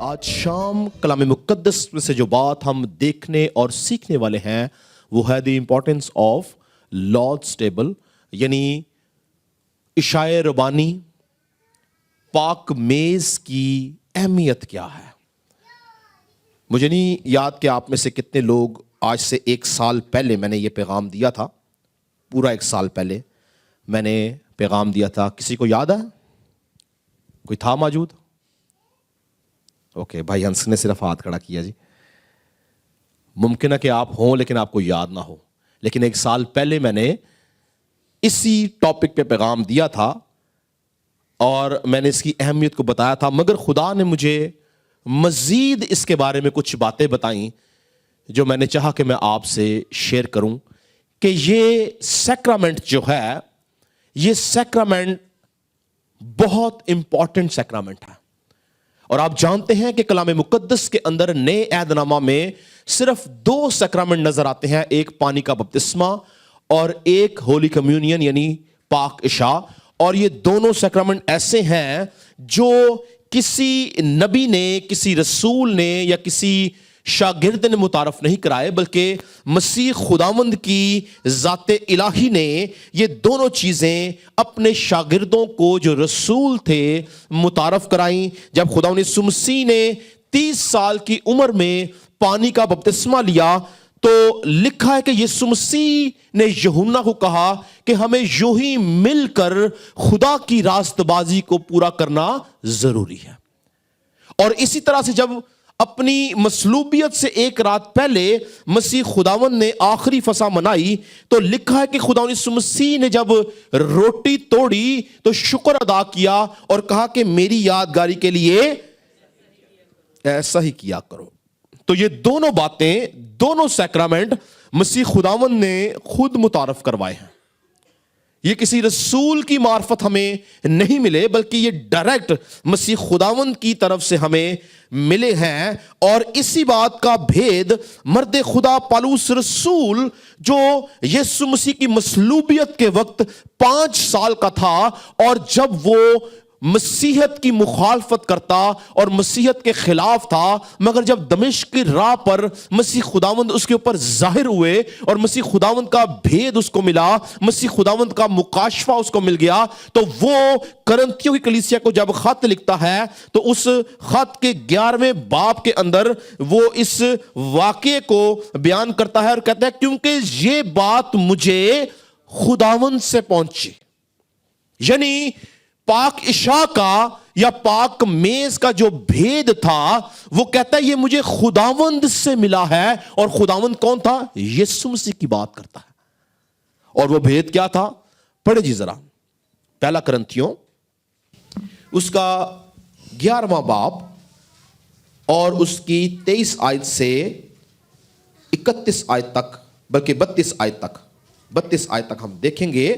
آج شام کلام مقدس میں سے جو بات ہم دیکھنے اور سیکھنے والے ہیں وہ ہے the importance of Lord's table, یعنی عشاء ربانی، پاک میز کی اہمیت کیا ہے۔ مجھے نہیں یاد کہ آپ میں سے کتنے لوگ آج سے 1 سال پہلے میں نے یہ پیغام دیا تھا، پورا 1 سال پہلے میں نے پیغام دیا تھا۔ کسی کو یاد ہے؟ کوئی تھا موجود؟ اوکے، بھائی ہنس نے صرف ہاتھ کھڑا کیا جی۔ ممکن ہے کہ آپ ہوں لیکن آپ کو یاد نہ ہو، لیکن 1 سال پہلے میں نے اسی ٹاپک پہ پیغام دیا تھا اور میں نے اس کی اہمیت کو بتایا تھا، مگر خدا نے مجھے مزید اس کے بارے میں کچھ باتیں بتائیں جو میں نے چاہا کہ میں آپ سے شیئر کروں کہ یہ سیکرامنٹ جو ہے، یہ سیکرامنٹ بہت امپورٹنٹ سیکرامنٹ ہے۔ اور آپ جانتے ہیں کہ کلام مقدس کے اندر نئے عہد نامہ میں صرف 2 سیکرامنٹ نظر آتے ہیں، ایک پانی کا بپتسمہ اور ایک ہولی کمیونین یعنی پاک عشاء۔ اور یہ دونوں سیکرامنٹ ایسے ہیں جو کسی نبی نے، کسی رسول نے یا کسی شاگرد نے متعارف نہیں کرائے، بلکہ مسیح خداوند کی ذات الہی نے یہ دونوں چیزیں اپنے شاگردوں کو جو رسول تھے متعارف کرائیں۔ جب خداوند یسوع مسیح نے 30 سال کی عمر میں پانی کا بپتسمہ لیا تو لکھا ہے کہ یسوع مسیح نے یوحنا کو کہا کہ ہمیں یوں ہی مل کر خدا کی راست بازی کو پورا کرنا ضروری ہے۔ اور اسی طرح سے جب اپنی مصلوبیت سے 1 رات پہلے مسیح خداوند نے آخری فسح منائی تو لکھا ہے کہ خداوند یسوع مسیح نے جب روٹی توڑی تو شکر ادا کیا اور کہا کہ میری یادگاری کے لیے ایسا ہی کیا کرو۔ تو یہ دونوں باتیں، دونوں سیکرامنٹ مسیح خداوند نے خود متعارف کروائے ہیں۔ یہ کسی رسول کی معرفت ہمیں نہیں ملے، بلکہ یہ ڈائریکٹ مسیح خداوند کی طرف سے ہمیں ملے ہیں۔ اور اسی بات کا بھید مرد خدا پالوس رسول جو یسوع مسیح کی مصلوبیت کے وقت 5 سال کا تھا، اور جب وہ مسیحیت کی مخالفت کرتا اور مسیحیت کے خلاف تھا، مگر جب دمشق کی راہ پر مسیح خداوند اس کے اوپر ظاہر ہوئے اور مسیح خداوند کا بھید اس کو ملا، مسیح خداوند کا مکاشفہ اس کو مل گیا، تو وہ کرنتھیوں کی کلیسیا کو جب خط لکھتا ہے تو اس خط کے 11ویں باب کے اندر وہ اس واقعے کو بیان کرتا ہے اور کہتا ہے کیونکہ یہ بات مجھے خداوند سے پہنچی، یعنی پاک عشاء کا یا پاک میز کا جو بھید تھا، وہ کہتا ہے یہ مجھے خداوند سے ملا ہے۔ اور خداوند کون تھا؟ یسوع مسیح کی بات کرتا ہے۔ اور وہ بھید کیا تھا؟ پڑھے جی ذرا، 1 کرنتھیوں اس کا 11واں باب اور اس کی 23 آیت سے 31 آیت تک، بلکہ 32 آیت تک ہم دیکھیں گے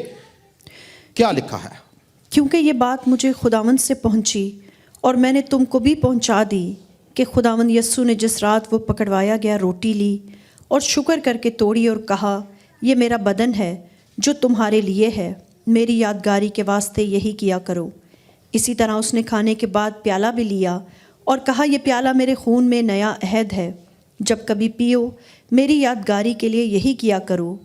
کیا لکھا ہے۔ کیونکہ یہ بات مجھے خداوند سے پہنچی اور میں نے تم کو بھی پہنچا دی کہ خداوند یسوع نے جس رات وہ پکڑوایا گیا روٹی لی اور شکر کر کے توڑی اور کہا یہ میرا بدن ہے جو تمہارے لیے ہے، میری یادگاری کے واسطے یہی کیا کرو۔ اسی طرح اس نے کھانے کے بعد پیالہ بھی لیا اور کہا یہ پیالہ میرے خون میں نیا عہد ہے، جب کبھی پیو میری یادگاری کے لیے یہی کیا کرو۔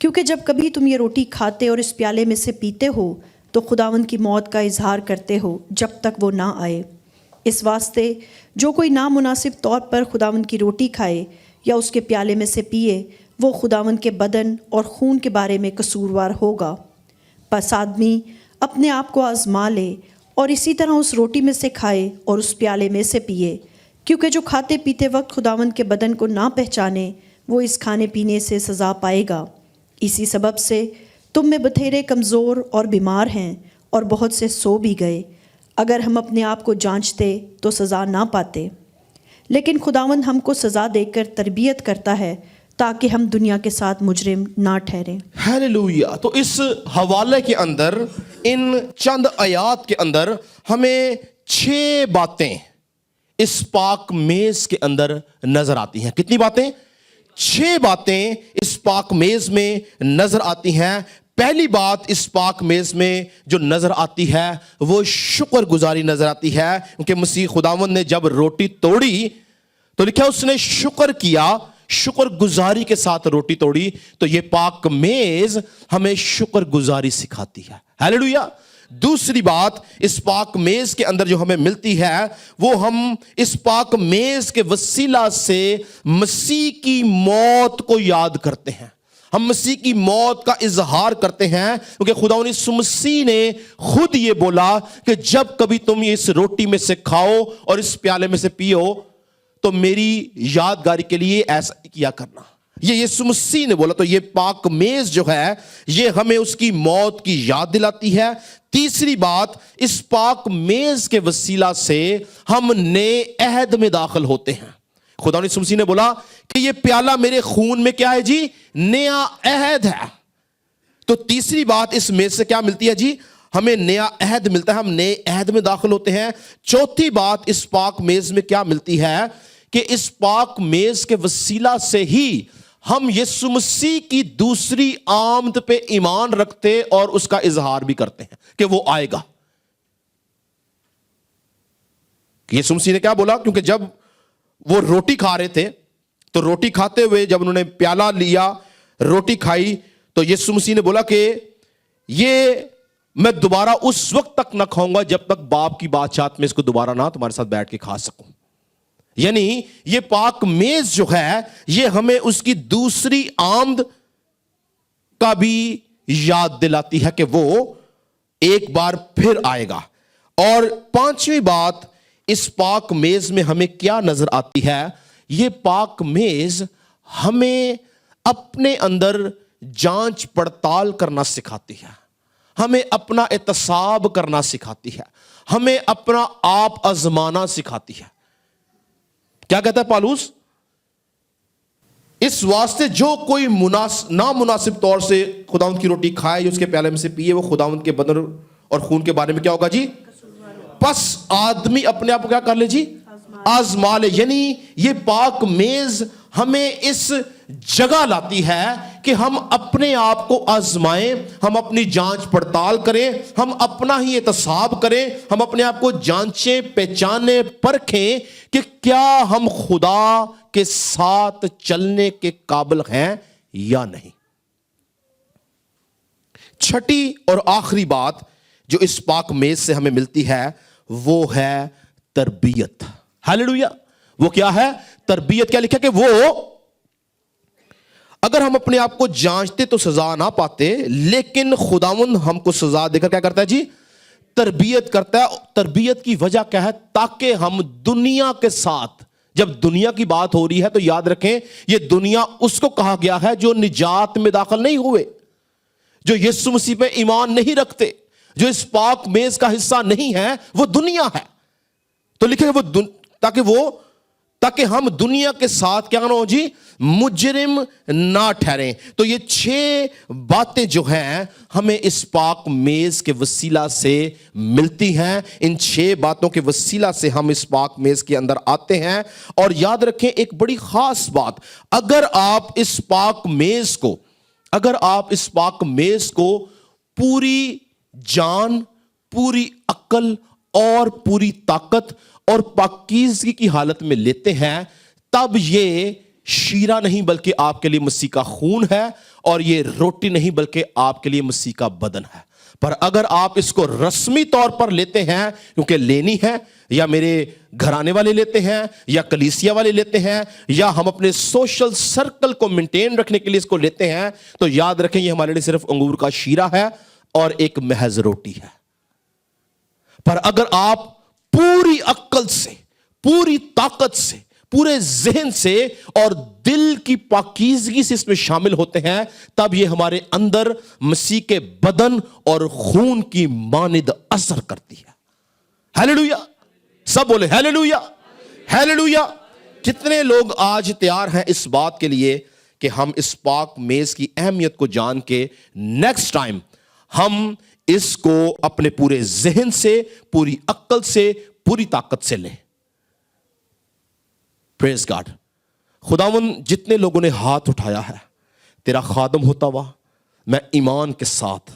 کیونکہ جب کبھی تم یہ روٹی کھاتے اور اس پیالے میں سے پیتے ہو تو خداوند کی موت کا اظہار کرتے ہو جب تک وہ نہ آئے۔ اس واسطے جو کوئی نامناسب طور پر خداوند کی روٹی کھائے یا اس کے پیالے میں سے پیے، وہ خداوند کے بدن اور خون کے بارے میں قصوروار ہوگا۔ پس آدمی اپنے آپ کو آزما لے اور اسی طرح اس روٹی میں سے کھائے اور اس پیالے میں سے پیے، کیونکہ جو کھاتے پیتے وقت خداوند کے بدن کو نہ پہچانے وہ اس کھانے پینے سے سزا پائے گا۔ اسی سبب سے تم میں بتھیرے کمزور اور بیمار ہیں اور بہت سے سو بھی گئے۔ اگر ہم اپنے آپ کو جانچتے تو سزا نہ پاتے، لیکن خداوند ہم کو سزا دے کر تربیت کرتا ہے تاکہ ہم دنیا کے ساتھ مجرم نہ ٹھہریں۔ ہیلیلویا۔ تو اس حوالے کے اندر، ان چند آیات کے اندر ہمیں 6 باتیں اس پاک میز کے اندر نظر آتی ہیں۔ کتنی باتیں؟ 6 باتیں اس پاک میز میں نظر آتی ہیں۔ پہلی بات اس پاک میز میں جو نظر آتی ہے وہ شکر گزاری نظر آتی ہے، کیونکہ مسیح خداوند نے جب روٹی توڑی تو لکھا اس نے شکر کیا، شکر گزاری کے ساتھ روٹی توڑی. تو یہ پاک میز ہمیں شکر گزاری سکھاتی ہے. ہیلیلویا. دوسری بات اس پاک میز کے اندر جو ہمیں ملتی ہے وہ ہم اس پاک میز کے وسیلہ سے مسیح کی موت کو یاد کرتے ہیں. ہم مسیح کی موت کا اظہار کرتے ہیں، کیونکہ خداوند یسوع مسیح نے خود یہ بولا کہ جب کبھی تم اس روٹی میں سے کھاؤ اور اس پیالے میں سے پیو تو میری یادگاری کے لیے ایسا کیا کرنا. یہ یسوع مسیح نے بولا. تو یہ پاک میز جو ہے یہ ہمیں اس کی موت کی یاد دلاتی ہے. تیسری بات، اس پاک میز کے وسیلہ سے ہم نئے عہد میں داخل ہوتے ہیں. خدا یسوع مسیح نے بولا کہ یہ پیالہ میرے خون میں کیا ہے جی؟ نیا عہد ہے. تو تیسری بات اس میز سے کیا ملتی ہے جی؟ ہمیں نیا عہد ملتا ہے، ہم نئے عہد میں داخل ہوتے ہیں. چوتھی بات اس پاک میز میں کیا ملتی ہے کہ اس پاک میز کے وسیلہ سے ہی ہم یسوع مسیح کی دوسری آمد پہ ایمان رکھتے اور اس کا اظہار بھی کرتے ہیں کہ وہ آئے گا. یسوع مسیح نے کیا بولا؟ کیونکہ جب وہ روٹی کھا رہے تھے تو روٹی کھاتے ہوئے جب انہوں نے پیالہ لیا، روٹی کھائی، تو یسوع مسیح نے بولا کہ یہ میں دوبارہ اس وقت تک نہ کھاؤں گا جب تک باپ کی بادشاہت میں اس کو دوبارہ نہ تمہارے ساتھ بیٹھ کے کھا سکوں. یعنی یہ پاک میز جو ہے یہ ہمیں اس کی دوسری آمد کا بھی یاد دلاتی ہے کہ وہ ایک بار پھر آئے گا. اور پانچویں بات اس پاک میز میں ہمیں کیا نظر آتی ہے؟ یہ پاک میز ہمیں اپنے اندر جانچ پڑتال کرنا سکھاتی ہے، ہمیں اپنا احتساب کرنا سکھاتی ہے، ہمیں اپنا آپ آزمانا سکھاتی ہے. کیا کہتا ہے پالوس؟ اس واسطے جو کوئی نامناسب طور سے خداوند کی روٹی کھائے یا اس کے پیالے میں سے پیے وہ خداوند کے بدن اور خون کے بارے میں کیا ہوگا جی؟ پس آدمی اپنے آپ کو کیا کر لے جی؟ آزما لے. یعنی یہ پاک میز ہمیں اس جگہ لاتی ہے کہ ہم اپنے آپ کو آزمائیں، ہم اپنی جانچ پڑتال کریں، ہم اپنا ہی احتساب کریں، ہم اپنے آپ کو جانچیں، پہچانیں، پرکھیں کہ کیا ہم خدا کے ساتھ چلنے کے قابل ہیں یا نہیں. چھٹی اور آخری بات جو اس پاک میز سے ہمیں ملتی ہے وہ ہے تربیت. ہیلیلویا. وہ کیا ہے؟ تربیت. کیا لکھا کہ وہ اگر ہم اپنے آپ کو جانچتے تو سزا نہ پاتے، لیکن خداوند ہم کو سزا دے کر کیا کرتا ہے جی؟ تربیت کرتا ہے. تربیت کی وجہ کیا ہے؟ تاکہ ہم دنیا کے ساتھ، جب دنیا کی بات ہو رہی ہے تو یاد رکھیں یہ دنیا اس کو کہا گیا ہے جو نجات میں داخل نہیں ہوئے، جو یسوع مسیح پہ ایمان نہیں رکھتے، جو اس پاک میز کا حصہ نہیں ہے، وہ دنیا ہے. تو لکھے وہ تاکہ ہم دنیا کے ساتھ کیا نہ ہو جی؟ مجرم نہ ٹھہریں. تو یہ 6 باتیں جو ہیں ہمیں اس پاک میز کے وسیلہ سے ملتی ہیں. ان 6 باتوں کے وسیلہ سے ہم اس پاک میز کے اندر آتے ہیں. اور یاد رکھیں ایک بڑی خاص بات، اگر آپ اس پاک میز کو پوری جان، پوری عقل اور پوری طاقت اور پاکیزگی کی حالت میں لیتے ہیں، تب یہ شیرہ نہیں بلکہ آپ کے لیے مسیح کا خون ہے، اور یہ روٹی نہیں بلکہ آپ کے لیے مسیح کا بدن ہے. پر اگر آپ اس کو رسمی طور پر لیتے ہیں کیونکہ لینی ہے، یا میرے گھرانے والے لیتے ہیں، یا کلیسیا والے لیتے ہیں، یا ہم اپنے سوشل سرکل کو مینٹین رکھنے کے لیے اس کو لیتے ہیں، تو یاد رکھیں یہ ہمارے لیے صرف انگور کا شیرہ ہے اور ایک محض روٹی ہے. پر اگر آپ پوری عقل سے، پوری طاقت سے، پورے ذہن سے اور دل کی پاکیزگی سے اس میں شامل ہوتے ہیں، تب یہ ہمارے اندر مسیح کے بدن اور خون کی مانند اثر کرتی ہے. ہیلیلویا. سب بولے ہیلیلویا. ہیلیلویا. کتنے لوگ آج تیار ہیں اس بات کے لیے کہ ہم اس پاک میز کی اہمیت کو جان کے نیکسٹ ٹائم ہم اس کو اپنے پورے ذہن سے، پوری عقل سے، پوری طاقت سے لیں. پریز گاڈ. خداوند جتنے لوگوں نے ہاتھ اٹھایا ہے، تیرا خادم ہوتا ہوا میں ایمان کے ساتھ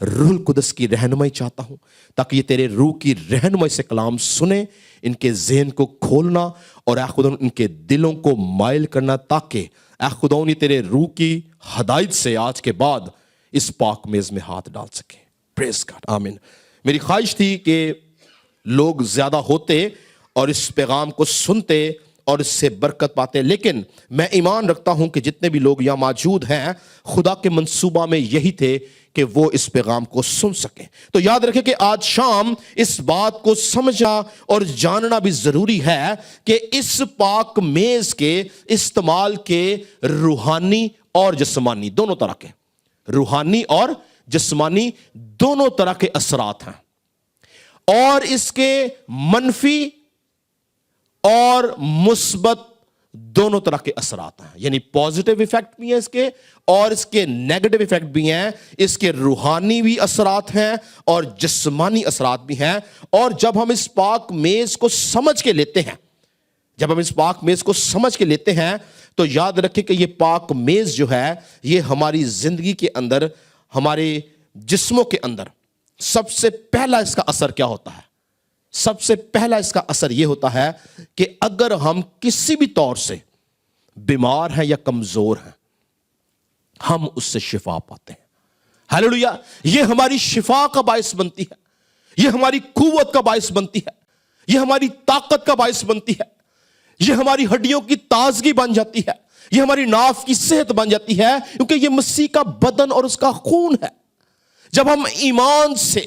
روح القدس کی رہنمائی چاہتا ہوں تاکہ یہ تیرے روح کی رہنمائی سے کلام سنیں، ان کے ذہن کو کھولنا اور اے خدا ان کے دلوں کو مائل کرنا، تاکہ اے خدا یہ تیرے روح کی ہدایت سے آج کے بعد اس پاک میز میں ہاتھ ڈال سکیں۔ پریز گاڈ، آمین۔ میری خواہش تھی کہ لوگ زیادہ ہوتے اور اس پیغام کو سنتے اور اس سے برکت پاتے، لیکن میں ایمان رکھتا ہوں کہ جتنے بھی لوگ یہاں موجود ہیں خدا کے منصوبہ میں یہی تھے کہ وہ اس پیغام کو سن سکیں۔ تو یاد رکھیں کہ آج شام اس بات کو سمجھنا اور جاننا بھی ضروری ہے کہ اس پاک میز کے استعمال کے روحانی اور جسمانی دونوں طرح کے، روحانی اور جسمانی دونوں طرح کے اثرات ہیں، اور اس کے منفی اور مثبت دونوں طرح کے اثرات ہیں، یعنی پازیٹیو ایفیکٹ بھی ہیں اس کے اور اس کے نیگیٹو ایفیکٹ بھی ہیں، اس کے روحانی بھی اثرات ہیں اور جسمانی اثرات بھی ہیں۔ اور جب ہم اس پاک میز کو سمجھ کے لیتے ہیں، جب ہم اس پاک میز کو سمجھ کے لیتے ہیں تو یاد رکھیں کہ یہ پاک میز جو ہے یہ ہماری زندگی کے اندر، ہمارے جسموں کے اندر سب سے پہلا اس کا اثر کیا ہوتا ہے؟ سب سے پہلا اس کا اثر یہ ہوتا ہے کہ اگر ہم کسی بھی طور سے بیمار ہیں یا کمزور ہیں، ہم اس سے شفا پاتے ہیں۔ ہاللیلویا! یہ ہماری شفا کا باعث بنتی ہے، یہ ہماری قوت کا باعث بنتی ہے، یہ ہماری طاقت کا باعث بنتی ہے، یہ ہماری ہڈیوں کی تازگی بن جاتی ہے، یہ ہماری ناف کی صحت بن جاتی ہے، کیونکہ یہ مسیح کا بدن اور اس کا خون ہے۔ جب ہم ایمان سے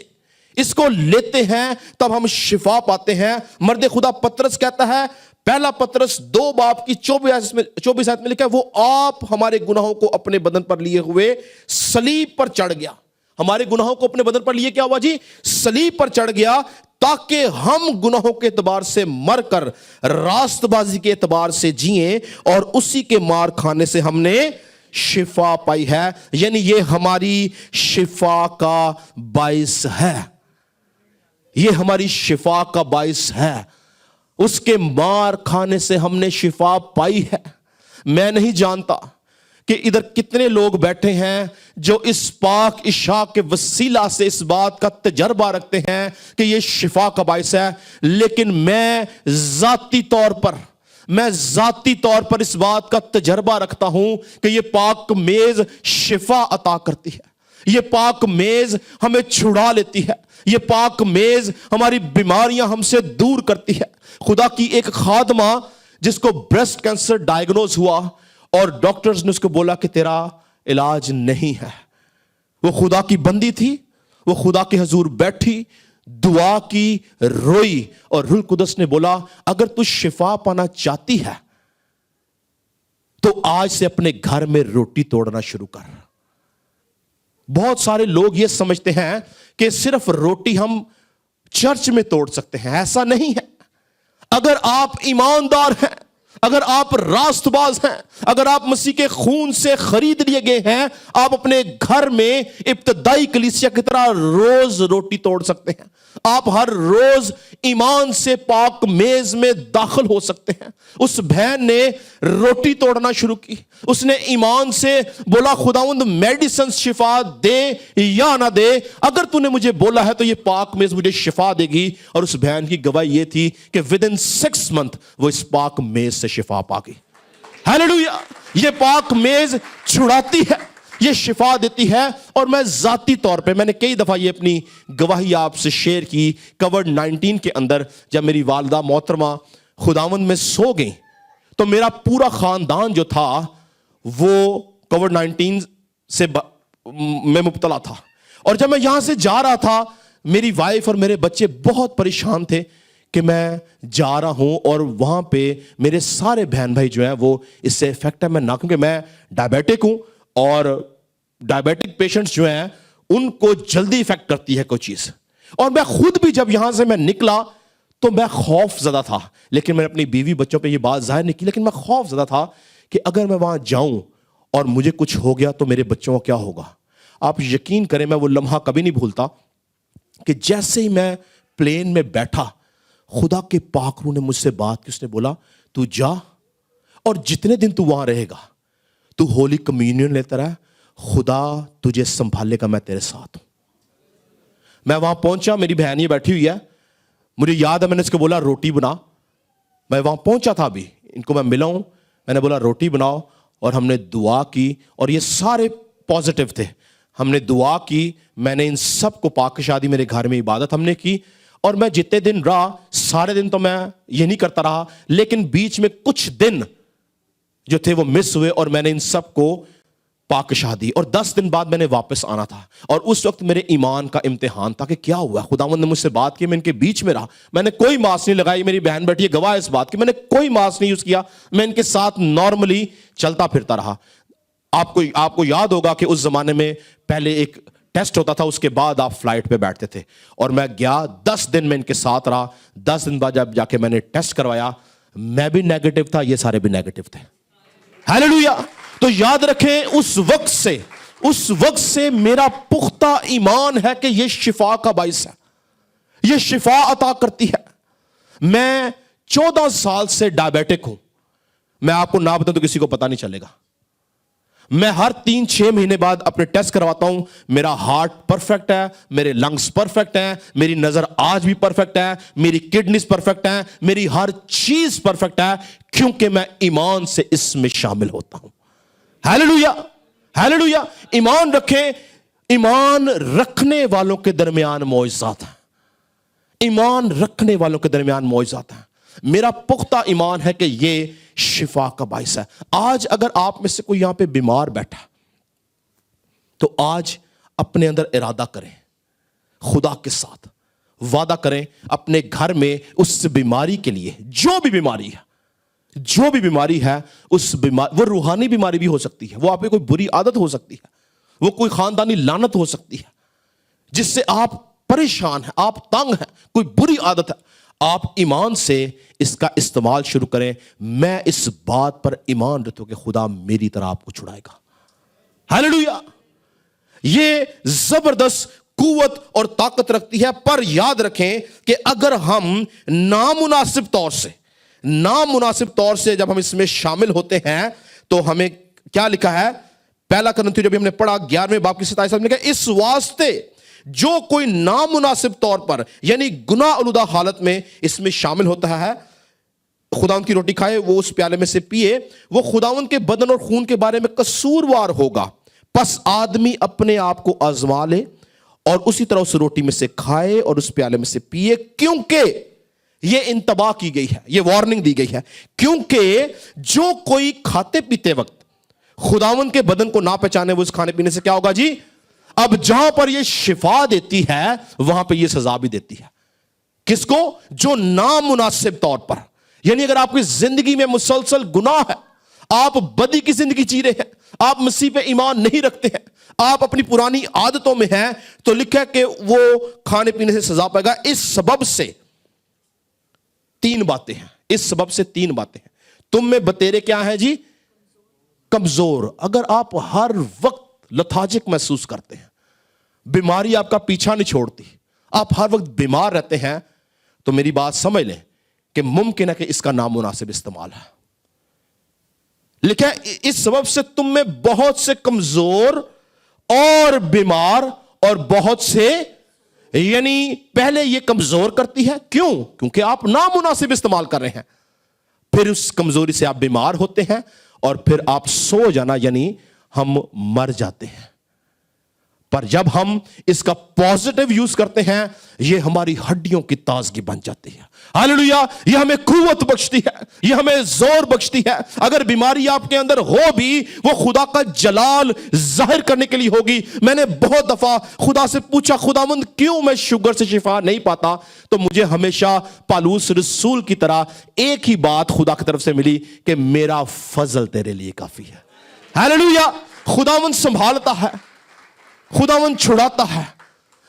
اس کو لیتے ہیں تب ہم شفا پاتے ہیں۔ مرد خدا پطرس کہتا ہے، پہلا پطرس 2:24 میں لکھا ہے، وہ آپ ہمارے گناہوں کو اپنے بدن پر لیے ہوئے صلیب پر چڑھ گیا۔ ہمارے گناہوں کو اپنے بدن پر لیے کیا ہوا جی؟ صلیب پر چڑھ گیا، تاکہ ہم گناہوں کے اعتبار سے مر کر راست بازی کے اعتبار سے جئیں، اور اسی کے مار کھانے سے ہم نے شفا پائی ہے۔ یعنی یہ ہماری شفا کا باعث ہے، یہ ہماری شفا کا باعث ہے۔ اس کے مار کھانے سے ہم نے شفا پائی ہے۔ میں نہیں جانتا کہ ادھر کتنے لوگ بیٹھے ہیں جو اس پاک عشاء کے وسیلہ سے اس بات کا تجربہ رکھتے ہیں کہ یہ شفا کا باعث ہے، لیکن میں ذاتی طور پر اس بات کا تجربہ رکھتا ہوں کہ یہ پاک میز شفا عطا کرتی ہے، یہ پاک میز ہمیں چھڑا لیتی ہے، یہ پاک میز ہماری بیماریاں ہم سے دور کرتی ہے۔ خدا کی ایک خادمہ جس کو بریسٹ کینسر ڈائیگنوز ہوا اور ڈاکٹرز نے اس کو بولا کہ تیرا علاج نہیں ہے، وہ خدا کی بندی تھی، وہ خدا کے حضور بیٹھی، دعا کی، روئی، اور روح القدس نے بولا اگر تو شفا پانا چاہتی ہے تو آج سے اپنے گھر میں روٹی توڑنا شروع کر۔ بہت سارے لوگ یہ سمجھتے ہیں کہ صرف روٹی ہم چرچ میں توڑ سکتے ہیں، ایسا نہیں ہے۔ اگر آپ ایماندار ہیں، اگر آپ راست باز ہیں، اگر آپ مسیح کے خون سے خرید لیے گئے ہیں، آپ اپنے گھر میں ابتدائی کلیسیا کی طرح روز روٹی توڑ سکتے ہیں۔ آپ ہر روز ایمان سے پاک میز میں داخل ہو سکتے ہیں۔ اس بہن نے روٹی توڑنا شروع کی، اس نے ایمان سے بولا خداوند میڈیسن شفا دے یا نہ دے، اگر تو نے مجھے بولا ہے تو یہ پاک میز مجھے شفا دے گی۔ اور اس بہن کی گواہی یہ تھی کہ ودن 6 منتھ وہ اس پاک میز سے شفا پا گئی۔ ہاللیلویا! یہ پاک میز چھڑاتی ہے، یہ شفا دیتی ہے۔ اور میں ذاتی طور پہ میں نے کئی دفعہ یہ اپنی گواہی آپ سے شیئر کی۔ کووڈ-19 کے اندر جب میری والدہ محترمہ خداوند میں سو گئیں تو میرا پورا خاندان جو تھا وہ کووڈ-19 سے میں مبتلا تھا، اور جب میں یہاں سے جا رہا تھا میری وائف اور میرے بچے بہت پریشان تھے کہ میں جا رہا ہوں اور وہاں پہ میرے سارے بہن بھائی جو ہیں وہ اس سے افیکٹ ہے، میں نہ، کیونکہ میں ڈائبیٹک ہوں اور ڈائبیٹک پیشنٹس جو ہیں ان کو جلدی افیکٹ کرتی ہے کوئی چیز۔ اور میں خود بھی جب یہاں سے میں نکلا تو میں خوف زدہ تھا، لیکن میں نے اپنی بیوی بچوں پہ یہ بات ظاہر نہیں کی، لیکن میں خوف زدہ تھا کہ اگر میں وہاں جاؤں اور مجھے کچھ ہو گیا تو میرے بچوں کو کیا ہوگا۔ آپ یقین کریں میں وہ لمحہ کبھی نہیں بھولتا کہ جیسے ہی میں پلین میں بیٹھا خدا کے پاک روح نے مجھ سے بات کی، اس نے بولا تو جا اور جتنے دن تو وہاں رہے گا تو ہولی کمیونین لیتا رہا، خدا تجھے سنبھالے گا, میں تیرے ساتھ ہوں. میں وہاں پہنچا, میری بہن یہ بیٹھی ہوئی ہے, مجھے یاد ہے میں نے اس کو بولا روٹی بنا. میں وہاں پہنچا تھا ابھی, ان کو میں ملا ہوں, میں نے بولا روٹی بناؤ, اور ہم نے دعا کی, اور یہ سارے پازیٹیو تھے. ہم نے دعا کی, میں نے ان سب کو پاک شادی میرے گھر میں عبادت ہم نے کی, اور میں جتنے دن رہا سارے دن تو میں یہ نہیں کرتا رہا, لیکن بیچ میں کچھ دن جو تھے وہ مس ہوئے, اور میں نے ان سب کو پاک شادی, اور 10 دن بعد میں نے واپس آنا تھا. اور اس وقت میرے ایمان کا امتحان تھا کہ کیا ہوا. خداوند نے مجھ سے بات کی, میں ان کے بیچ میں رہا, میں نے کوئی ماسک نہیں لگائی. میری بہن بیٹھی ہے گواہ اس بات کی, میں نے کوئی ماسک نہیں یوز کیا, میں ان کے ساتھ نارملی چلتا پھرتا رہا. آپ کو یاد ہوگا کہ اس زمانے میں پہلے ایک ٹیسٹ ہوتا تھا, اس کے بعد آپ فلائٹ پہ بیٹھتے تھے, اور میں گیا 10 دن میں ان کے ساتھ رہا. 10 دن بعد جب جا کے میں نے ٹیسٹ کروایا, میں بھی نیگیٹو تھا, یہ سارے بھی نیگیٹو تھے. ہیلیلویا. تو یاد رکھیں اس وقت سے میرا پختہ ایمان ہے کہ یہ شفا کا باعث ہے, یہ شفا عطا کرتی ہے. میں 14 سال سے ڈائبیٹک ہوں. میں آپ کو نہ بتاؤں تو کسی کو پتا نہیں چلے گا. میں ہر 3-6 مہینے بعد اپنے ٹیسٹ کرواتا ہوں. میرا ہارٹ پرفیکٹ ہے, میرے لنگز پرفیکٹ ہیں, میری نظر آج بھی پرفیکٹ ہے, میری کڈنیز پرفیکٹ ہیں, میری ہر چیز پرفیکٹ ہے, کیونکہ میں ایمان سے اس میں شامل ہوتا ہوں. Hallelujah, hallelujah. ایمان رکھیں, ایمان رکھنے والوں کے درمیان معجزات ہیں. ایمان رکھنے والوں کے درمیان معجزات ہیں. میرا پختہ ایمان ہے کہ یہ شفا کا باعث ہے. آج اگر آپ میں سے کوئی یہاں پہ بیمار بیٹھا تو آج اپنے اندر ارادہ کریں, خدا کے ساتھ وعدہ کریں اپنے گھر میں اس بیماری کے لیے, جو بھی بیماری ہے اس بیماری, وہ روحانی بیماری بھی ہو سکتی ہے, وہ آپ کی کوئی بری عادت ہو سکتی ہے, وہ کوئی خاندانی لعنت ہو سکتی ہے جس سے آپ پریشان ہیں, آپ تنگ ہیں, کوئی بری عادت ہے. آپ ایمان سے اس کا استعمال شروع کریں. میں اس بات پر ایمان رکھتا ہوں کہ خدا میری طرح آپ کو چھڑائے گا. ہیلیلویا. یہ زبردست قوت اور طاقت رکھتی ہے. پر یاد رکھیں کہ اگر ہم نامناسب طور سے جب ہم اس میں شامل ہوتے ہیں تو ہمیں کیا لکھا ہے, پہلا کرنتھیوں جب ہم نے پڑھا 11ویں باب کی 27 میں لکھا ہے, اس واسطے جو کوئی نامناسب طور پر یعنی گناہ آلودہ حالت میں اس میں شامل ہوتا ہے, خداوند کی روٹی کھائے, وہ اس پیالے میں سے پیے, وہ خداوند کے بدن اور خون کے بارے میں قصوروار ہوگا. پس آدمی اپنے آپ کو آزما لے اور اسی طرح اس روٹی میں سے کھائے اور اس پیالے میں سے پیے, کیونکہ یہ انتباہ کی گئی ہے, یہ وارننگ دی گئی ہے, کیونکہ جو کوئی کھاتے پیتے وقت خداوند کے بدن کو نہ پہچانے, وہ اس کھانے پینے سے کیا ہوگا جی, اب جہاں پر یہ شفا دیتی ہے وہاں پہ یہ سزا بھی دیتی ہے. کس کو؟ جو نامناسب طور پر, یعنی اگر آپ کی زندگی میں مسلسل گناہ ہے, آپ بدی کی زندگی جی رہے ہیں, آپ مسیح پہ ایمان نہیں رکھتے ہیں, آپ اپنی پرانی عادتوں میں ہیں, تو لکھا ہے کہ وہ کھانے پینے سے سزا پائے گا. اس سبب سے 3 باتیں ہیں. تم میں بتیرے کیا ہیں جی؟ کمزور. اگر آپ ہر وقت لتھارجک محسوس کرتے ہیں, بیماری آپ کا پیچھا نہیں چھوڑتی, آپ ہر وقت بیمار رہتے ہیں, تو میری بات سمجھ لیں کہ ممکن ہے کہ اس کا نامناسب استعمال ہے. لکھا ہے اس سبب سے تم میں بہت سے کمزور اور بیمار اور بہت سے, یعنی پہلے یہ کمزور کرتی ہے. کیوں؟ کیونکہ آپ نامناسب استعمال کر رہے ہیں. پھر اس کمزوری سے آپ بیمار ہوتے ہیں, اور پھر آپ سو جانا یعنی ہم مر جاتے ہیں. پر جب ہم اس کا پازیٹیو یوز کرتے ہیں, یہ ہماری ہڈیوں کی تازگی بن جاتی ہے. ہاللویا. یہ ہمیں قوت بخشتی ہے, یہ ہمیں زور بخشتی ہے. اگر بیماری آپ کے اندر ہو بھی, وہ خدا کا جلال ظاہر کرنے کے لیے ہوگی. میں نے بہت دفعہ خدا سے پوچھا, خداوند کیوں میں شوگر سے شفا نہیں پاتا؟ تو مجھے ہمیشہ پالوس رسول کی طرح ایک ہی بات خدا کی طرف سے ملی کہ میرا فضل تیرے لیے کافی ہے. ہاللویا. خداوند سنبھالتا ہے, خداوند چھڑاتا ہے.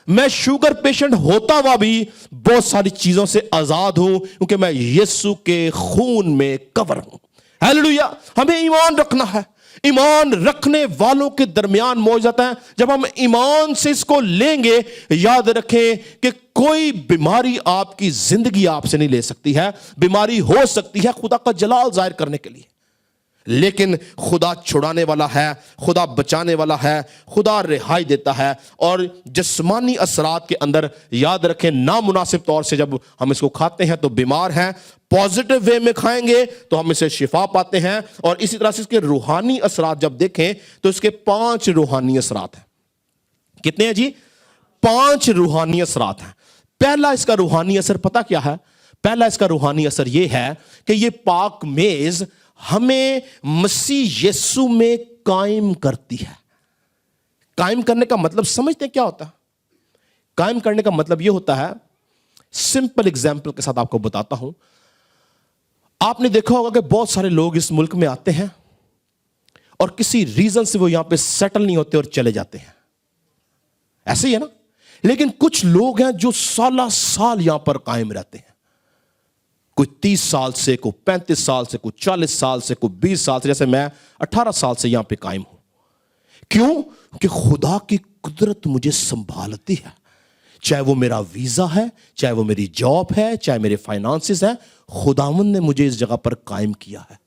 میں شوگر پیشنٹ ہوتا ہوا بھی بہت ساری چیزوں سے آزاد ہوں, کیونکہ میں یسوع کے خون میں کور ہوں. ہیلیلویا. ہمیں ایمان رکھنا ہے. ایمان رکھنے والوں کے درمیان معجزات ہیں. جب ہم ایمان سے اس کو لیں گے, یاد رکھیں کہ کوئی بیماری آپ کی زندگی آپ سے نہیں لے سکتی ہے. بیماری ہو سکتی ہے خدا کا جلال ظاہر کرنے کے لیے, لیکن خدا چھڑانے والا ہے, خدا بچانے والا ہے, خدا رہائی دیتا ہے. اور جسمانی اثرات کے اندر یاد رکھیں, نامناسب طور سے جب ہم اس کو کھاتے ہیں تو بیمار ہیں, پازیٹیو وے میں کھائیں گے تو ہم اسے شفا پاتے ہیں. اور اسی طرح سے اس کے روحانی اثرات جب دیکھیں تو اس کے 5 روحانی اثرات ہیں. کتنے ہیں جی؟ 5 روحانی اثرات ہیں. پہلا اس کا روحانی اثر پتہ کیا ہے؟ پہلا اس کا روحانی اثر یہ ہے کہ یہ پاک میز ہمیں مسیح یسوع میں قائم کرتی ہے. قائم کرنے کا مطلب سمجھتے ہیں کیا ہوتا ہے؟ قائم کرنے کا مطلب یہ ہوتا ہے, سمپل اگزامپل کے ساتھ آپ کو بتاتا ہوں. آپ نے دیکھا ہوگا کہ بہت سارے لوگ اس ملک میں آتے ہیں اور کسی ریزن سے وہ یہاں پہ سیٹل نہیں ہوتے اور چلے جاتے ہیں. ایسے ہی ہے نا. لیکن کچھ لوگ ہیں جو سالہ سال یہاں پر قائم رہتے ہیں. کوئی 30 سال سے, کوئی 35 سال سے, کوئی 40 سال سے, کوئی 20 سال سے. جیسے میں 18 سال سے یہاں پہ قائم ہوں. کیوں؟ کہ خدا کی قدرت مجھے سنبھالتی ہے. چاہے وہ میرا ویزا ہے, چاہے وہ میری جاب ہے, چاہے میرے فائنانسز ہیں, خداوند نے مجھے اس جگہ پر قائم کیا ہے.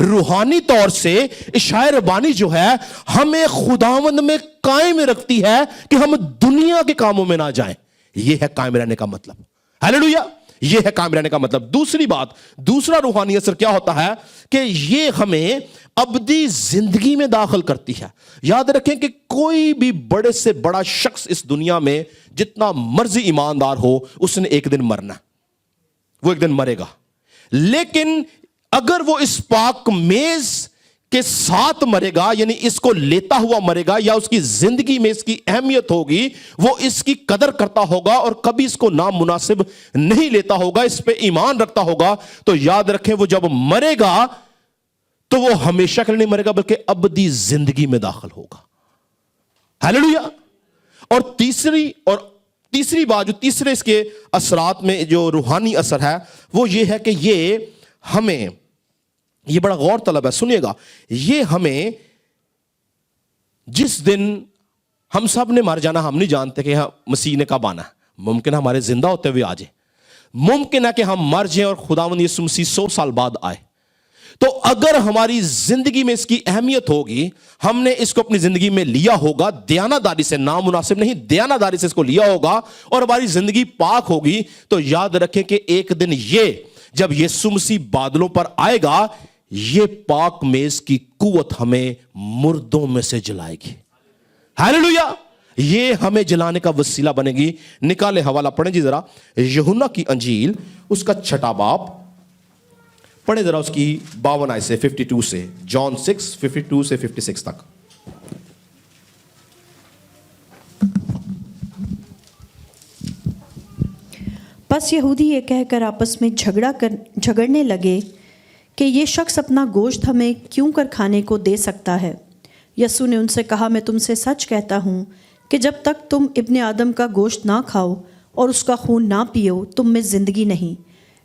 روحانی طور سے اشعیا ربانی جو ہے ہمیں خداوند میں قائم رکھتی ہے کہ ہم دنیا کے کاموں میں نہ جائیں. یہ ہے قائم رہنے کا مطلب. ہیلیلویا. یہ ہے قائم رہنے کا مطلب. دوسری بات, دوسرا روحانی اثر کیا ہوتا ہے کہ یہ ہمیں ابدی زندگی میں داخل کرتی ہے. یاد رکھیں کہ کوئی بھی بڑے سے بڑا شخص اس دنیا میں جتنا مرضی ایماندار ہو, اس نے ایک دن مرنا ہے. وہ ایک دن مرے گا. لیکن اگر وہ اس پاک میز کے ساتھ مرے گا, یعنی اس کو لیتا ہوا مرے گا, یا اس کی زندگی میں اس کی اہمیت ہوگی, وہ اس کی قدر کرتا ہوگا اور کبھی اس کو نامناسب نہیں لیتا ہوگا, اس پہ ایمان رکھتا ہوگا, تو یاد رکھیں وہ جب مرے گا تو وہ ہمیشہ کے لیے نہیں مرے گا بلکہ ابدی زندگی میں داخل ہوگا. ہیلیلویا. اور تیسری بات, جو تیسرے اس کے اثرات میں جو روحانی اثر ہے وہ یہ ہے کہ یہ ہمیں, یہ بڑا غور طلب ہے, سنیے گا, یہ ہمیں جس دن ہم سب نے مر جانا, ہم نہیں جانتے کہ مسیح نے کب آنا ہے. ممکن ہے ہمارے زندہ ہوتے ہوئے آ جائے, ممکن ہے کہ ہم مر جائیں اور خداوند یسوع مسیح 100 سال بعد آئے. تو اگر ہماری زندگی میں اس کی اہمیت ہوگی, ہم نے اس کو اپنی زندگی میں لیا ہوگا دیانتداری سے, نامناسب نہیں, دیانتداری سے اس کو لیا ہوگا, اور ہماری زندگی پاک ہوگی, تو یاد رکھیں کہ ایک دن یہ جب یسوع مسیح بادلوں پر آئے گا, یہ پاک میز کی قوت ہمیں مردوں میں سے جلائے گی. ہیلیلویا. یہ ہمیں جلانے کا وسیلہ بنے گی. نکالے حوالہ پڑھیں جی ذرا, یوحنا کی انجیل اس کا 6 باب پڑھیں ذرا, اس کی 52 آیت سے 52 سے, جان 6 52 سے 56 تک. بس یہودی یہ کہہ کر آپس میں جھگڑنے لگے کہ یہ شخص اپنا گوشت ہمیں کیوں کر کھانے کو دے سکتا ہے. یسوع نے ان سے کہا, میں تم سے سچ کہتا ہوں کہ جب تک تم ابن آدم کا گوشت نہ کھاؤ اور اس کا خون نہ پیو, تم میں زندگی نہیں.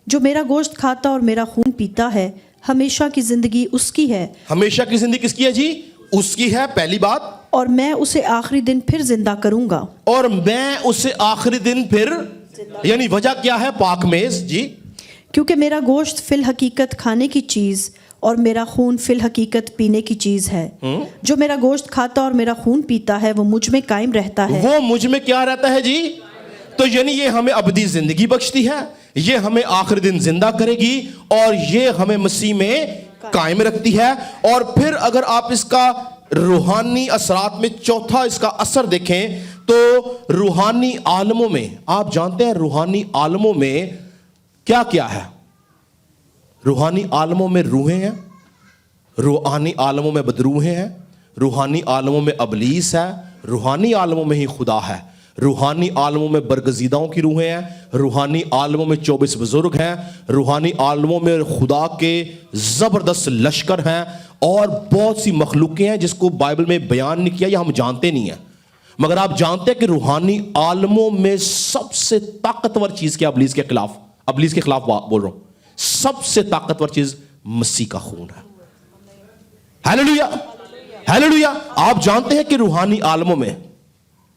جو میرا گوشت کھاتا اور میرا خون پیتا ہے, ہمیشہ کی زندگی اس کی ہے. ہمیشہ کی زندگی کس کی ہے جی؟ اس کی ہے, پہلی بات. اور میں اسے آخری دن پھر زندہ کروں گا. اور میں اسے آخری دن پھر, یعنی وجہ کیا ہے؟ پاک میز جی. کیونکہ میرا گوشت فی الحقیقت کھانے کی چیز اور میرا خون فی الحقیقت پینے کی چیز ہے. جو میرا گوشت کھاتا اور میرا خون پیتا ہے وہ مجھ میں قائم رہتا ہے. وہ مجھ میں کیا رہتا ہے جی؟ تو یعنی یہ ہمیں ابدی زندگی بخشتی ہے, یہ ہمیں آخر دن زندہ کرے گی, اور یہ ہمیں مسیح میں قائم رکھتی ہے. اور پھر اگر آپ اس کا روحانی اثرات میں چوتھا اس کا اثر دیکھیں تو روحانی عالموں میں, آپ جانتے ہیں روحانی عالموں میں کیا کیا ہے؟ روحانی عالموں میں روحیں ہیں, روحانی عالموں میں بدروحیں ہیں, روحانی عالموں میں ابلیس ہے, روحانی عالموں میں ہی خدا ہے, روحانی عالموں میں برگزیداؤں کی روحیں ہیں, روحانی عالموں میں 24 بزرگ ہیں, روحانی عالموں میں خدا کے زبردست لشکر ہیں, اور بہت سی مخلوقیں ہیں جس کو بائبل میں بیان نہیں کیا یا ہم جانتے نہیں ہیں. مگر آپ جانتے ہیں کہ روحانی عالموں میں سب سے طاقتور چیز کیا؟ ابلیس کے خلاف, ابلیس کے خلاف بول رہا ہوں, سب سے طاقتور چیز مسیح کا خون ہے. Hallelujah, hallelujah. آپ جانتے ہیں کہ روحانی عالموں میں,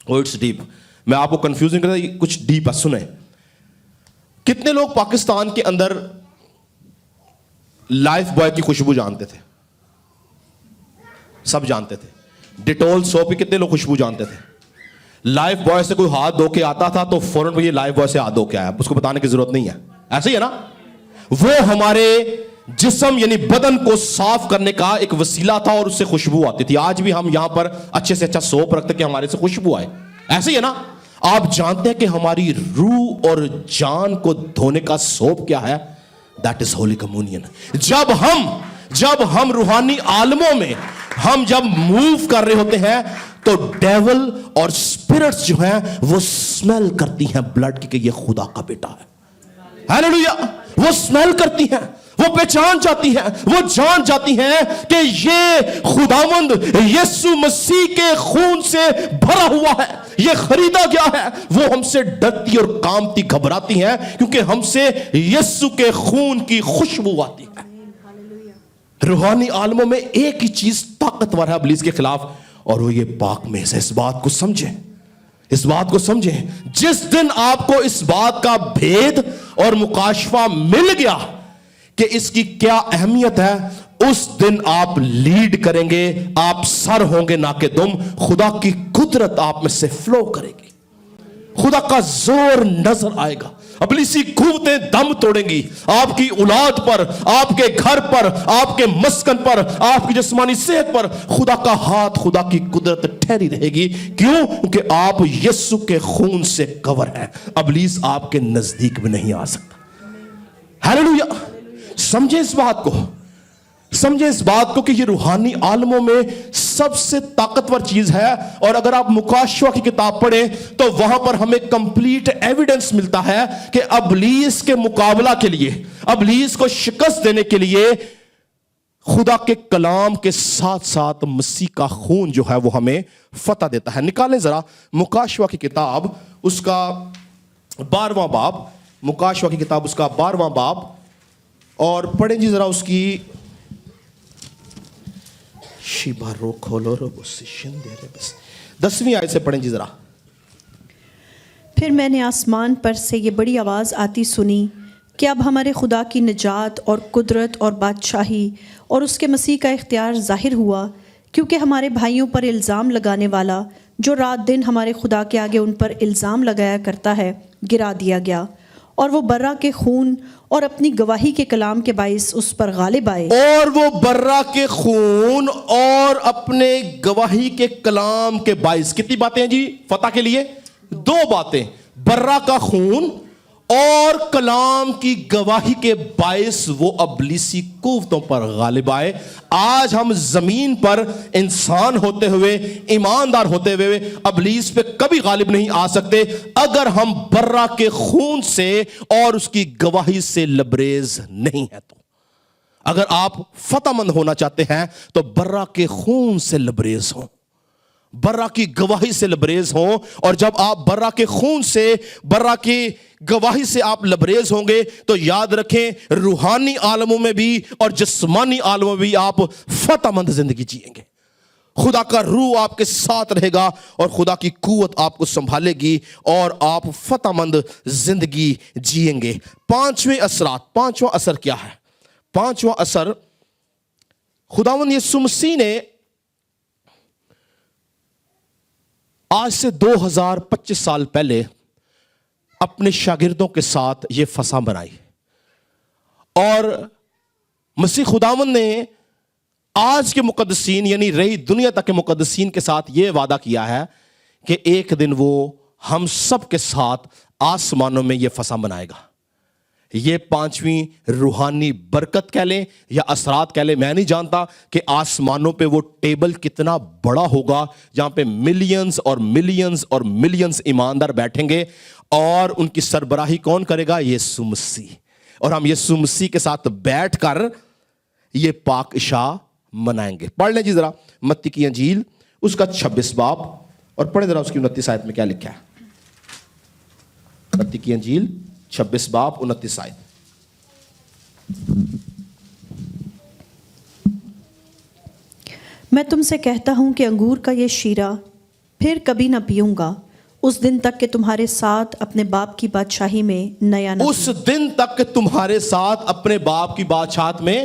اٹس ڈیپ, میں آپ کو کنفیوژن کرتا ہوں, کچھ ڈیپ ہے, سنیں. کتنے لوگ پاکستان کے اندر لائف بوائے کی خوشبو جانتے تھے؟ سب جانتے تھے. ڈیٹول سوپ کی کتنے لوگ خوشبو جانتے تھے؟ لائف بوائے سے کوئی ہاتھ دھو کے آتا تھا تو فوراً یہ لائف بوائے سے ہاتھ دھو کے آیا, اس کو بتانے کی ضرورت نہیں ہے. ایسے ہی ہے نا. وہ ہمارے جسم یعنی بدن کو صاف کرنے کا ایک وسیلہ تھا اور اس سے خوشبو آتی تھی. آج بھی ہم یہاں پر اچھے سے اچھا سوپ رکھتے کہ ہمارے سے خوشبو آئے. ایسے ہی ہے نا. آپ جانتے ہیں کہ ہماری روح اور جان کو دھونے کا سوپ کیا ہے؟ That is holy communion. جب ہم روحانی عالموں میں ہم جب موو کر رہے ہوتے ہیں تو ڈیول اور اسپرٹس جو ہیں وہ اسمیل کرتی ہیں بلڈ کی کہ یہ خدا کا بیٹا ہے. ہاللیلویا. وہ اسمیل کرتی ہیں, وہ پہچان جاتی ہیں, وہ جان جاتی ہیں کہ یہ خداوند یسوع مسیح کے خون سے بھرا ہوا ہے, یہ خریدا گیا ہے. وہ ہم سے ڈرتی اور کانپتی گھبراتی ہیں کیونکہ ہم سے یسوع کے خون کی خوشبو آتی ہے. روحانی عالموں میں ایک ہی چیز طاقتور ہے ابلیس کے خلاف, اور وہ یہ پاک میں سے. اس بات کو سمجھیں. جس دن آپ کو اس بات کا بھید اور مکاشفہ مل گیا کہ اس کی کیا اہمیت ہے, اس دن آپ لیڈ کریں گے, آپ سر ہوں گے نہ کہ دم. خدا کی قدرت آپ میں سے فلو کرے گی, خدا کا زور نظر آئے گا. ابلیسی قوتیں دم توڑیں گی آپ کی اولاد پر, آپ کے گھر پر, آپ کے مسکن پر, آپ کی جسمانی صحت پر. خدا کا ہاتھ, خدا کی قدرت ٹھہری رہے گی. کیوں؟ کیونکہ آپ یسوع کے خون سے کور ہیں. ابلیس آپ کے نزدیک بھی نہیں آ سکتا. ہاللیلویا. سمجھیں اس بات کو کہ یہ روحانی عالموں میں سب سے طاقتور چیز ہے. اور اگر آپ مکاشفہ کی کتاب پڑھیں تو وہاں پر ہمیں کمپلیٹ ایویڈنس ملتا ہے کہ ابلیس کے مقابلہ کے لیے, ابلیس کو شکست دینے کے لیے خدا کے کلام کے ساتھ ساتھ مسیح کا خون جو ہے وہ ہمیں فتح دیتا ہے. نکالیں ذرا مکاشفہ کی کتاب اس کا 12واں باب, مکاشفہ کی کتاب اس کا 12واں باب, اور پڑھیں جی ذرا اس کی 10ویں آیت سے پڑھیں جی ذرا. پھر میں نے آسمان پر سے یہ بڑی آواز آتی سنی کہ اب ہمارے خدا کی نجات اور قدرت اور بادشاہی اور اس کے مسیح کا اختیار ظاہر ہوا, کیونکہ ہمارے بھائیوں پر الزام لگانے والا جو رات دن ہمارے خدا کے آگے ان پر الزام لگایا کرتا ہے گرا دیا گیا, اور وہ برا کے خون اور اپنی گواہی کے کلام کے باعث اس پر غالب آئے. اور وہ برا کے خون اور اپنے گواہی کے کلام کے باعث, کتنی باتیں ہیں جی فتح کے لیے؟ 2 باتیں. برا کا خون اور کلام کی گواہی کے باعث وہ ابلیسی قوتوں پر غالب آئے. آج ہم زمین پر انسان ہوتے ہوئے, ایماندار ہوتے ہوئے ابلیس پہ کبھی غالب نہیں آ سکتے اگر ہم برا کے خون سے اور اس کی گواہی سے لبریز نہیں ہیں. تو اگر آپ فتح مند ہونا چاہتے ہیں تو برا کے خون سے لبریز ہوں, برا کی گواہی سے لبریز ہوں. اور جب آپ برا کے خون سے, برا کی گواہی سے آپ لبریز ہوں گے تو یاد رکھیں روحانی عالموں میں بھی اور جسمانی عالموں میں بھی آپ فتح مند زندگی جیئیں گے. خدا کا روح آپ کے ساتھ رہے گا اور خدا کی قوت آپ کو سنبھالے گی اور آپ فتح مند زندگی جیئیں گے. 5ویں اثرات. 5واں اثر کیا ہے؟ 5واں اثر, خداوند یسوع مسیح نے آج سے 2025 سال پہلے اپنے شاگردوں کے ساتھ یہ فسا بنائی, اور مسیح خداوند نے آج کے مقدسین یعنی رہی دنیا تک کے مقدسین کے ساتھ یہ وعدہ کیا ہے کہ ایک دن وہ ہم سب کے ساتھ آسمانوں میں یہ فسا بنائے گا. یہ 5ویں روحانی برکت کہہ لیں یا اثرات کہہ لیں, میں نہیں جانتا کہ آسمانوں پہ وہ ٹیبل کتنا بڑا ہوگا جہاں پہ ملینز اور ملینز اور ملینز ایماندار بیٹھیں گے, اور ان کی سربراہی کون کرے گا؟ یسوع مسیح. اور ہم یسوع مسیح کے ساتھ بیٹھ کر یہ پاک عشاء منائیں گے. پڑھ لیں جی ذرا متی کی انجیل اس کا 26 باب, اور پڑھیں ذرا اس کی 29 آیت میں کیا لکھا ہے. متی کی انجیل 26 باب 29 آیت. میں تم سے کہتا ہوں کہ انگور کا یہ شیرہ پھر کبھی نہ پیوں گا, اس دن تک کہ تمہارے ساتھ اپنے باپ کی بادشاہی میں نیا نہ اس دن تک کہ تمہارے ساتھ اپنے باپ کی بادشاہت میں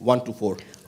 1-4।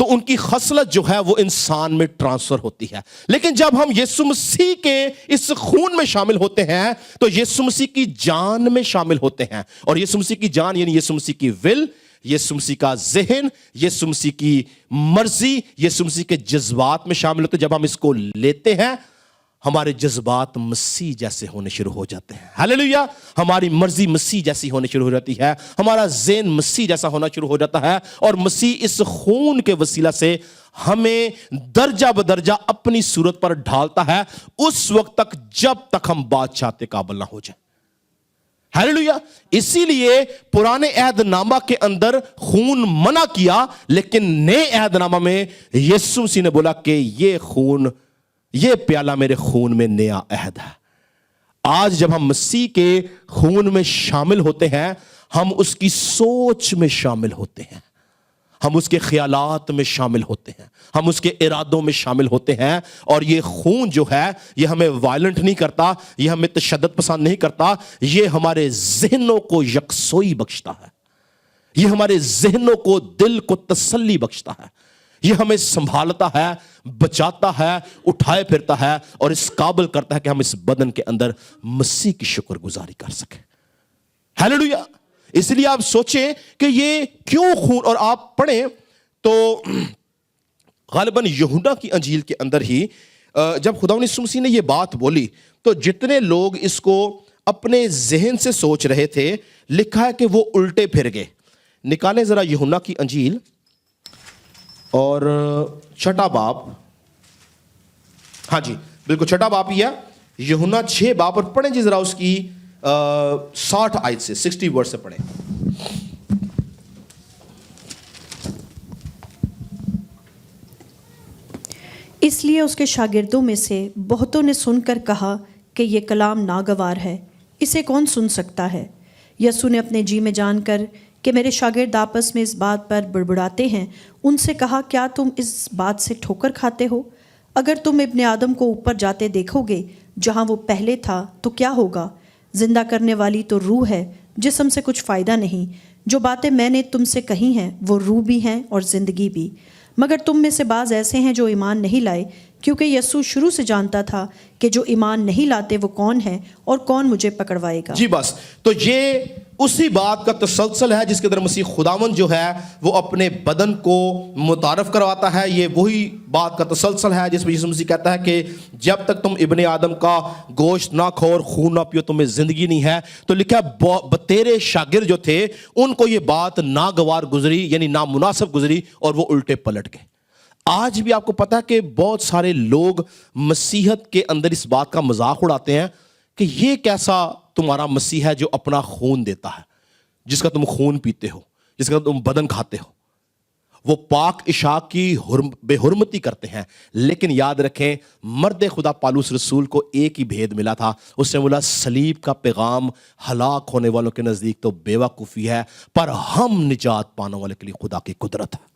تو ان کی خصلت جو ہے وہ انسان میں ٹرانسفر ہوتی ہے. لیکن جب ہم یسوع مسیح کے اس خون میں شامل ہوتے ہیں تو یسوع مسیح کی جان میں شامل ہوتے ہیں. اور یسوع مسیح کی جان یعنی یسوع مسیح کی ول, یسوع مسیح کا ذہن, یسوع مسیح کی مرضی, یسوع مسیح کے جذبات میں شامل ہوتے ہیں. جب ہم اس کو لیتے ہیں ہمارے جذبات مسیح جیسے ہونے شروع ہو جاتے ہیں. ہاللیلویا. ہماری مرضی مسیح جیسی ہونے شروع ہو جاتی ہے, ہمارا ذہن مسیح جیسا ہونا شروع ہو جاتا ہے. اور مسیح اس خون کے وسیلہ سے ہمیں درجہ بدرجہ اپنی صورت پر ڈھالتا ہے, اس وقت تک جب تک ہم بادشاہ کے قابل نہ ہو جائیں. ہاللیلویا. اسی لیے پرانے عہد نامہ کے اندر خون منع کیا, لیکن نئے عہد نامہ میں یسوع مسیح نے بولا کہ یہ پیالہ میرے خون میں نیا عہد ہے. آج جب ہم مسیح کے خون میں شامل ہوتے ہیں ہم اس کی سوچ میں شامل ہوتے ہیں, ہم اس کے خیالات میں شامل ہوتے ہیں, ہم اس کے ارادوں میں شامل ہوتے ہیں. اور یہ خون جو ہے یہ ہمیں وائلنٹ نہیں کرتا, یہ ہمیں تشدد پسند نہیں کرتا, یہ ہمارے ذہنوں کو یکسوئی بخشتا ہے, یہ ہمارے ذہنوں کو, دل کو تسلی بخشتا ہے, یہ ہمیں سنبھالتا ہے, بچاتا ہے, اٹھائے پھرتا ہے اور اس قابل کرتا ہے کہ ہم اس بدن کے اندر مسیح کی شکر گزاری کر سکیں. ہاللیلویا. اس لیے آپ سوچیں کہ یہ کیوں خون, اور آپ پڑھیں تو غالباً یوحنا کی انجیل کے اندر ہی جب خداوند یسوع مسیح نے یہ بات بولی تو جتنے لوگ اس کو اپنے ذہن سے سوچ رہے تھے لکھا ہے کہ وہ الٹے پھر گئے. نکالیں ذرا یوحنا کی انجیل اور 6 باب, ہاں جی بالکل 6 باب ہی ہے, یوحنا 6 باب, اور پڑھیں جی ذرا اس کی 60 آیت سے 60 ورڈ سے پڑھیں. اس لیے اس کے شاگردوں میں سے بہتوں نے سن کر کہا کہ یہ کلام ناگوار ہے, اسے کون سن سکتا ہے. یسوع نے اپنے جی میں جان کر کہ میرے شاگرد آپس میں اس بات پر بڑبڑاتے ہیں ان سے کہا, کیا تم اس بات سے ٹھوکر کھاتے ہو؟ اگر تم ابن آدم کو اوپر جاتے دیکھو گے جہاں وہ پہلے تھا تو کیا ہوگا؟ زندہ کرنے والی تو روح ہے, جسم سے کچھ فائدہ نہیں. جو باتیں میں نے تم سے کہی ہیں وہ روح بھی ہیں اور زندگی بھی. مگر تم میں سے بعض ایسے ہیں جو ایمان نہیں لائے, کیونکہ یسوع شروع سے جانتا تھا کہ جو ایمان نہیں لاتے وہ کون ہے اور کون مجھے پکڑوائے گا. جی بس, تو یہ اسی بات کا تسلسل ہے جس کے اندر مسیح خداوند جو ہے وہ اپنے بدن کو متعارف کرواتا ہے. یہ وہی بات کا تسلسل ہے جس میں یسوع مسیح کہتا ہے کہ جب تک تم ابن آدم کا گوشت نہ کھاؤ اور خون نہ پیو تمہیں زندگی نہیں ہے. تو لکھا تیرے شاگرد جو تھے ان کو یہ بات ناگوار گزری, یعنی نامناسب گزری, اور وہ الٹے پلٹ گئے. آج بھی آپ کو پتا ہے کہ بہت سارے لوگ مسیحت کے اندر اس بات کا مذاق اڑاتے ہیں کہ یہ کیسا تمہارا مسیح ہے جو اپنا خون دیتا ہے, جس کا تم خون پیتے ہو, جس کا تم بدن کھاتے ہو. وہ پاک عشاق کی بے حرمتی کرتے ہیں. لیکن یاد رکھیں مرد خدا پالوس رسول کو ایک ہی بھید ملا تھا, اس نے بولا صلیب کا پیغام ہلاک ہونے والوں کے نزدیک تو بے وقوفی ہے, پر ہم نجات پانے والے کے لیے خدا کی قدرت ہے.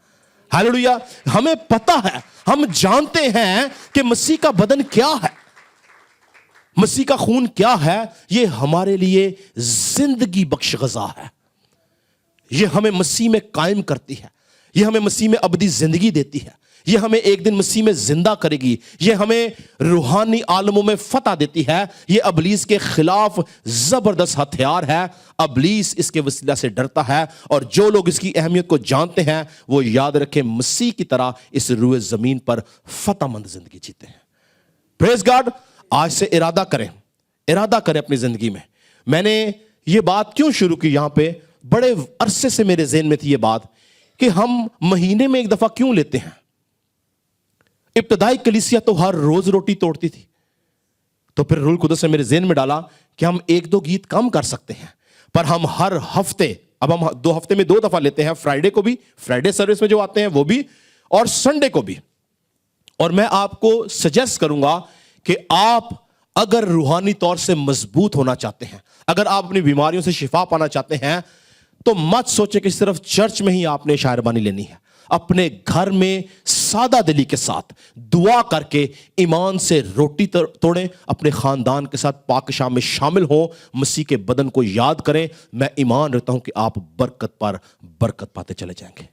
ہاللیلویا. ہمیں پتہ ہے, ہم جانتے ہیں کہ مسیح کا بدن کیا ہے, مسیح کا خون کیا ہے. یہ ہمارے لیے زندگی بخش غذا ہے, یہ ہمیں مسیح میں قائم کرتی ہے, یہ ہمیں مسیح میں ابدی زندگی دیتی ہے, یہ ہمیں ایک دن مسیح میں زندہ کرے گی, یہ ہمیں روحانی عالموں میں فتح دیتی ہے. یہ ابلیس کے خلاف زبردست ہتھیار ہے. ابلیس اس کے وسیلہ سے ڈرتا ہے, اور جو لوگ اس کی اہمیت کو جانتے ہیں وہ یاد رکھیں مسیح کی طرح اس روئے زمین پر فتح مند زندگی جیتے ہیں. پریز گاڈ. آج سے ارادہ کریں اپنی زندگی میں. میں نے یہ بات کیوں شروع کی یہاں پہ, بڑے عرصے سے میرے ذہن میں تھی یہ بات کہ ہم مہینے میں ایک دفعہ کیوں لیتے ہیں. ابتدائی کلیسیا تو ہر روز روٹی توڑتی تھی, تو پھر روح القدس نے میرے ذہن میں ڈالا کہ ہم 1-2 گیت کم کر سکتے ہیں, پر ہم ہر ہفتے, اب ہم 2 ہفتے میں 2 دفعہ لیتے ہیں, فرائیڈے کو بھی, فرائیڈے سروس میں جو آتے ہیں وہ بھی, اور سنڈے کو بھی. اور میں آپ کو سجیسٹ کروں گا کہ آپ اگر روحانی طور سے مضبوط ہونا چاہتے ہیں, اگر آپ اپنی بیماریوں سے شفا پانا چاہتے ہیں, تو مت سوچیں کہ صرف چرچ میں ہی آپ نے شاعربانی لینی ہے. اپنے گھر میں سادہ دلی کے ساتھ دعا کر کے ایمان سے روٹی توڑیں, اپنے خاندان کے ساتھ پاک شام میں شامل ہوں, مسیح کے بدن کو یاد کریں. میں ایمان رکھتا ہوں کہ آپ برکت پر برکت پاتے چلے جائیں گے.